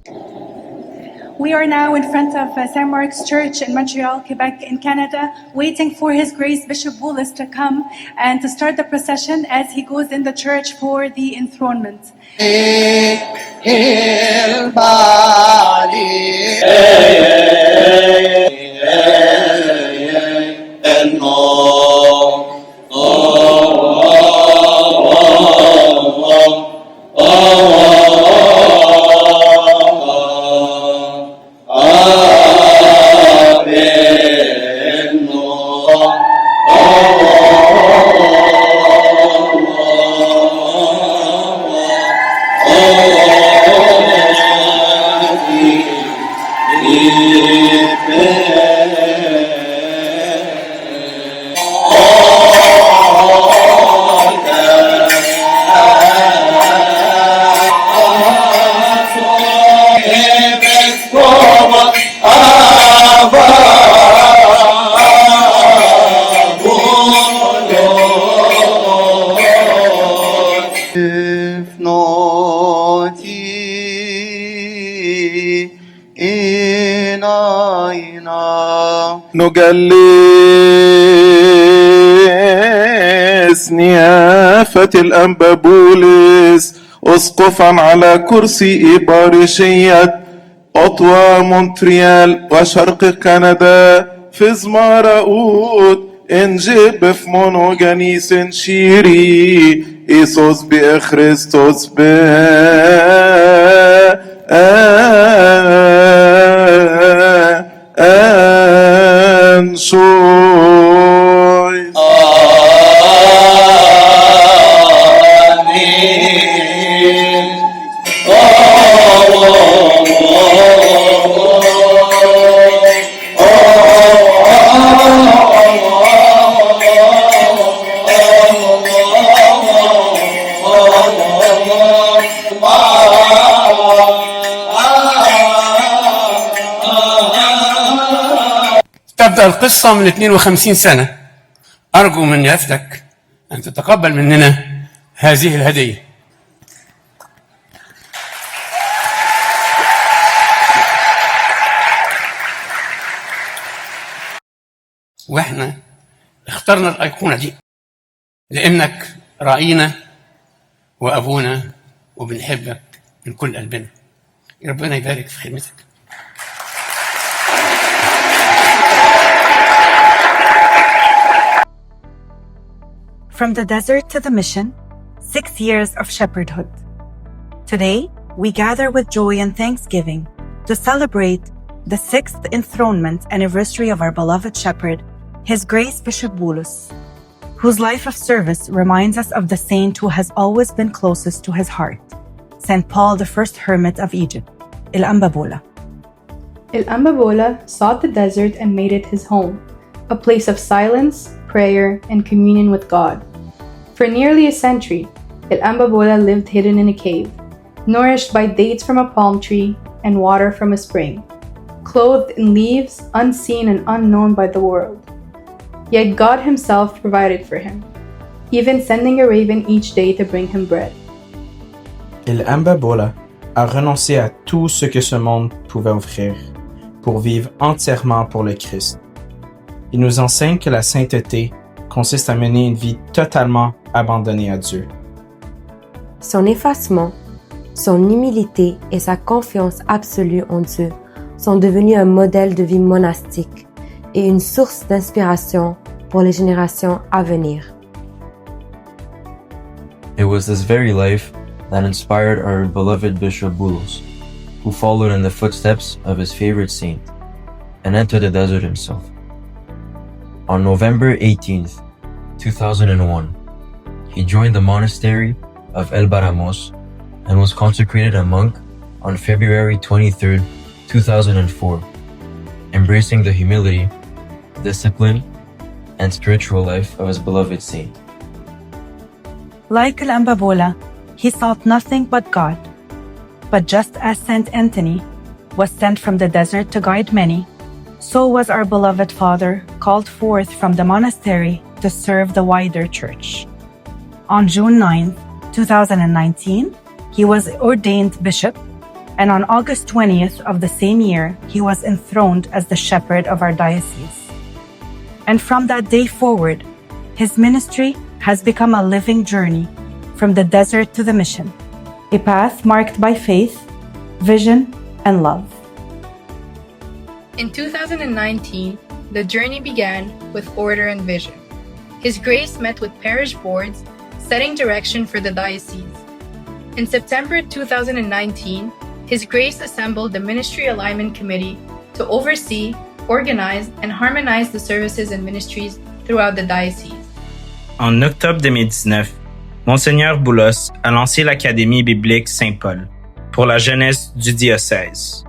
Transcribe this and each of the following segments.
We are now in front of St. Mark's Church in Montreal, Quebec, in Canada, waiting for His Grace Bishop Boulos to come and to start the procession as he goes in the church for the enthronement. نجلس نيافة الأنبا بولس أسقفا على كرسي إبارشية أوتوا مونتريال وشرق كندا في زمارقوت إنجيب في مونوجانيس شيري إيسوس بإخريستوس Shoy. Amen. تبدأ القصة من 52 سنة. أرجو من يافدك أن تتقبل مننا هذه الهدية. وإحنا اخترنا الأيقونة دي لأنك رأينا وأبونا وبنحبك من كل قلبنا. ربنا يبارك في خدمتك. From the desert to the mission, 6 years of shepherdhood. Today, we gather with joy and thanksgiving to celebrate the 6th enthronement anniversary of our beloved shepherd, His Grace Bishop Boulos, whose life of service reminds us of the saint who has always been closest to his heart, St. Paul, the first hermit of Egypt, El-Anba Bola. El-Anba Bola sought the desert and made it his home, a place of silence, prayer, and communion with God. For nearly a century, El-Anba Bola lived hidden in a cave, nourished by dates from a palm tree and water from a spring, clothed in leaves unseen and unknown by the world. Yet God Himself provided for him, even sending a raven each day to bring him bread. El-Anba Bola a renoncé à tout ce que ce monde pouvait offrir pour vivre entièrement pour le Christ. Il nous enseigne que la sainteté consiste à mener une vie totalement abandonnée à Dieu. Son effacement, son humilité et sa confiance absolue en Dieu sont devenus un modèle de vie monastique et une source d'inspiration pour les générations à venir. It was this very life that inspired our beloved Bishop Boulos, who followed in the footsteps of his favorite saint and entered the desert himself. On November 18th, 2001, he joined the monastery of El Baramos and was consecrated a monk on February 23rd, 2004, embracing the humility, discipline, and spiritual life of his beloved saint. Like El-Anba Bola, he sought nothing but God. But just as Saint Anthony was sent from the desert to guide many, so was our beloved Father called forth from the monastery to serve the wider church. On June 9, 2019, he was ordained bishop and on August 20th of the same year, he was enthroned as the shepherd of our diocese. And from that day forward, his ministry has become a living journey from the desert to the mission, a path marked by faith, vision, and love. In 2019, the journey began with order and vision. His Grace met with parish boards, setting direction for the diocese. In September 2019, His Grace assembled the Ministry Alignment Committee to oversee, organize, and harmonize the services and ministries throughout the diocese. En octobre 2019, Monseigneur Boulos a lancé l'Académie biblique Saint-Paul pour la jeunesse du diocèse.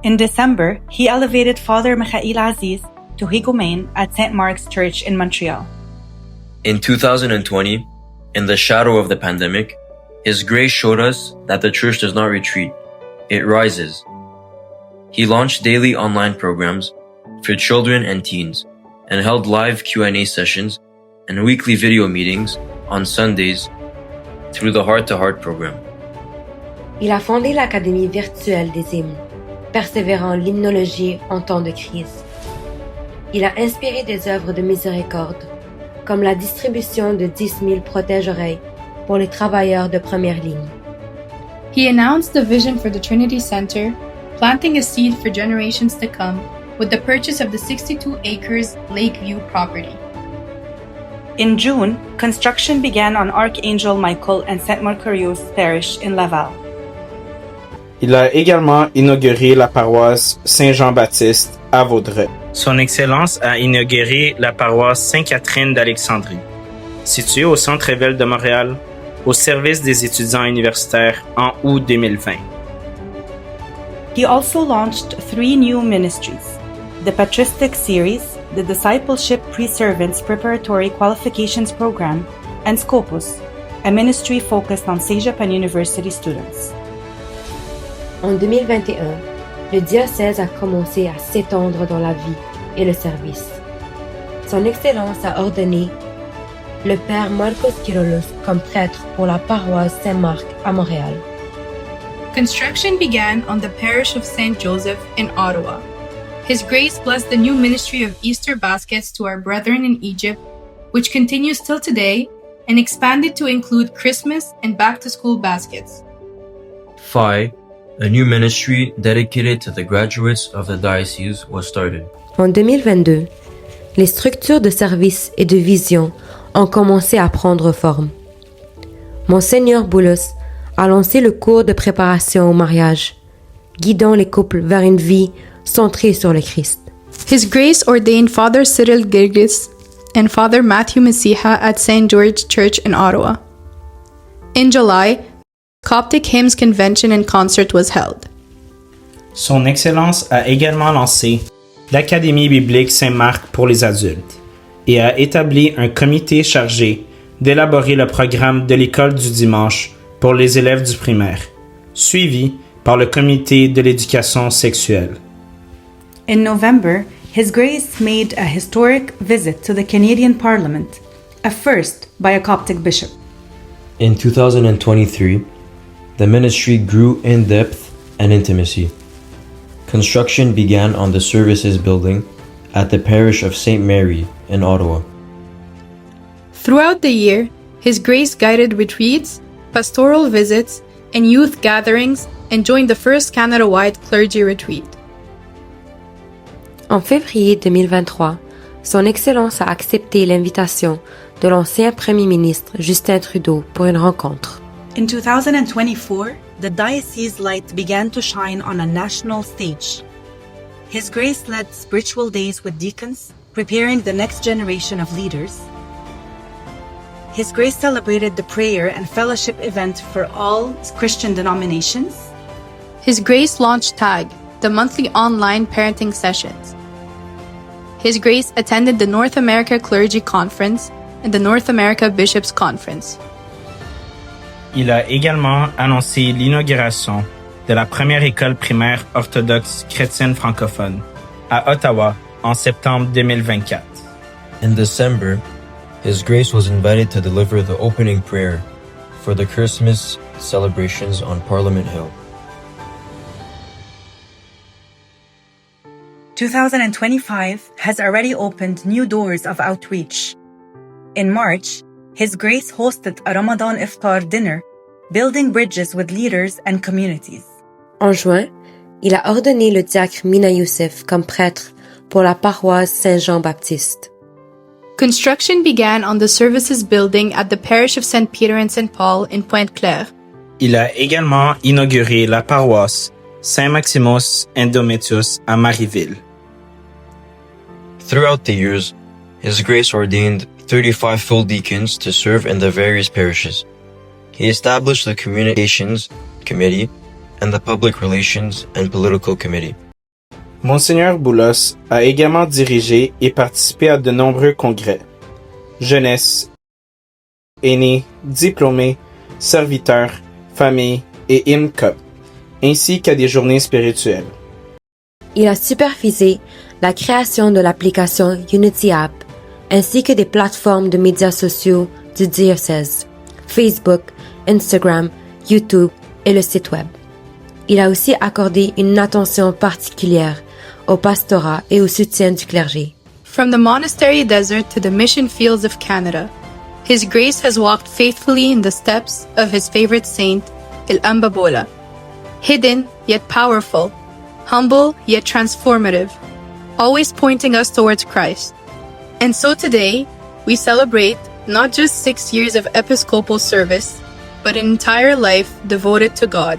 In December, he elevated Father Mikhail Aziz to Higomain at St. Mark's Church in Montreal. In 2020, in the shadow of the pandemic, His Grace showed us that the Church does not retreat, it rises. He launched daily online programs for children and teens and held live Q&A sessions and weekly video meetings on Sundays through the Heart to Heart program. Il a fondé l'Académie virtuelle des hymnes, persévérant l'hymnologie en temps de crise. Il a inspiré des œuvres de miséricorde, comme la distribution de 10 000 protège-oreilles pour les travailleurs de première ligne. He announced the vision for the Trinity Center, planting a seed for generations to come with the purchase of the 62 acres Lakeview property. In June, construction began on Archangel Michael and St. Mercurius Parish in Laval. Il a également inauguré la paroisse Saint-Jean-Baptiste à Vaudreuil. Son Excellence a inauguré la paroisse Sainte-Catherine d'Alexandrie, située au centre-ville de Montréal, au service des étudiants universitaires en août 2020. He also launched 3 new ministries: the Patristic Series, the Discipleship Pre-Servants Preparatory Qualifications Program, and Scopus, a ministry focused on Cégep and university students. En 2021, le diocèse a commencé à s'étendre dans la vie et le service. Son Excellence a ordonné le Père Marcos Kyrillos comme prêtre pour la paroisse Saint-Marc à Montréal. Construction began on the parish of St. Joseph in Ottawa. His Grace blessed the new ministry of Easter baskets to our brethren in Egypt, which continues till today, and expanded to include Christmas and back-to-school baskets. Phi, a new ministry dedicated to the graduates of the diocese, was started. En 2022, les structures de service et de vision ont commencé à prendre forme. Monseigneur Boulos a lancé le cours de préparation au mariage, guidant les couples vers une vie centrée sur le Christ. His Grace ordained Father Cyril Girgis and Father Matthew Messiha at St. George Church in Ottawa. In July, Coptic Hymns Convention and Concert was held. Son Excellence a également lancé l'Académie biblique Saint-Marc pour les adultes et a établi un comité chargé d'élaborer le programme de l'école du dimanche pour les élèves du primaire, suivi par le comité de l'éducation sexuelle. In November, His Grace made a historic visit to the Canadian Parliament, a first by a Coptic bishop. In 2023, the ministry grew in depth and intimacy. Construction began on the services building at the parish of St. Mary in Ottawa. Throughout the year, His Grace guided retreats, pastoral visits, and youth gatherings, and joined the first Canada-wide clergy retreat. En février 2023, Son Excellence a accepté l'invitation de l'ancien Premier ministre Justin Trudeau pour une rencontre. In 2024, the diocese light began to shine on a national stage. His Grace led spiritual days with deacons, preparing the next generation of leaders. His Grace celebrated the prayer and fellowship event for all Christian denominations. His Grace launched TAG, the monthly online parenting sessions. His Grace attended the North America Clergy Conference and the North America Bishops Conference. Il a également annoncé l'inauguration de la première école primaire orthodoxe chrétienne francophone à Ottawa en septembre 2024. In December, His Grace was invited to deliver the opening prayer for the Christmas celebrations on Parliament Hill. 2025 has already opened new doors of outreach. In March, His Grace hosted a Ramadan Iftar dinner, building bridges with leaders and communities. En juin, il a ordonné le diacre Mina Youssef comme prêtre pour la paroisse Saint-Jean-Baptiste. Construction began on the services building at the parish of St. Peter and St. Paul in Pointe-Claire. Il a également inauguré la paroisse Saint-Maximus Indomitus à Marieville. Throughout the years, His Grace ordained 35 full deacons to serve in the various parishes. He established the Communications Committee and the Public Relations and Political Committee. Monseigneur Boulos a également dirigé et participé à de nombreux congrès. Jeunesse, aînés, diplômés, serviteurs, familles et hymne cup, ainsi qu'à des journées spirituelles. Il a supervisé la création de l'application Unity App, ainsi que des plateformes de médias sociaux du diocèse, Facebook, Instagram, YouTube et le site web. Il a aussi accordé une attention particulière au pastorat et au soutien du clergé. From the monastery desert to the mission fields of Canada, His Grace has walked faithfully in the steps of his favorite saint, El Amba Bola. Hidden yet powerful, humble yet transformative, always pointing us towards Christ. And so today, we celebrate not just 6 years of episcopal service, but an entire life devoted to God.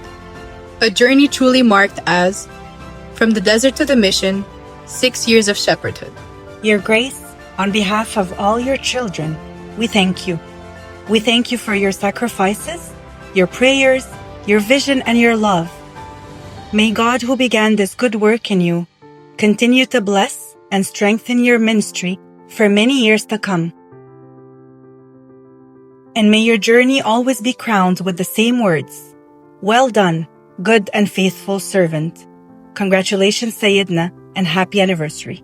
A journey truly marked as, from the desert to the mission, 6 years of shepherdhood. Your Grace, on behalf of all your children, we thank you. We thank you for your sacrifices, your prayers, your vision, and your love. May God, who began this good work in you, continue to bless and strengthen your ministry for many years to come. And may your journey always be crowned with the same words, "Well done, good and faithful servant." Congratulations, Sayyidina, and happy anniversary.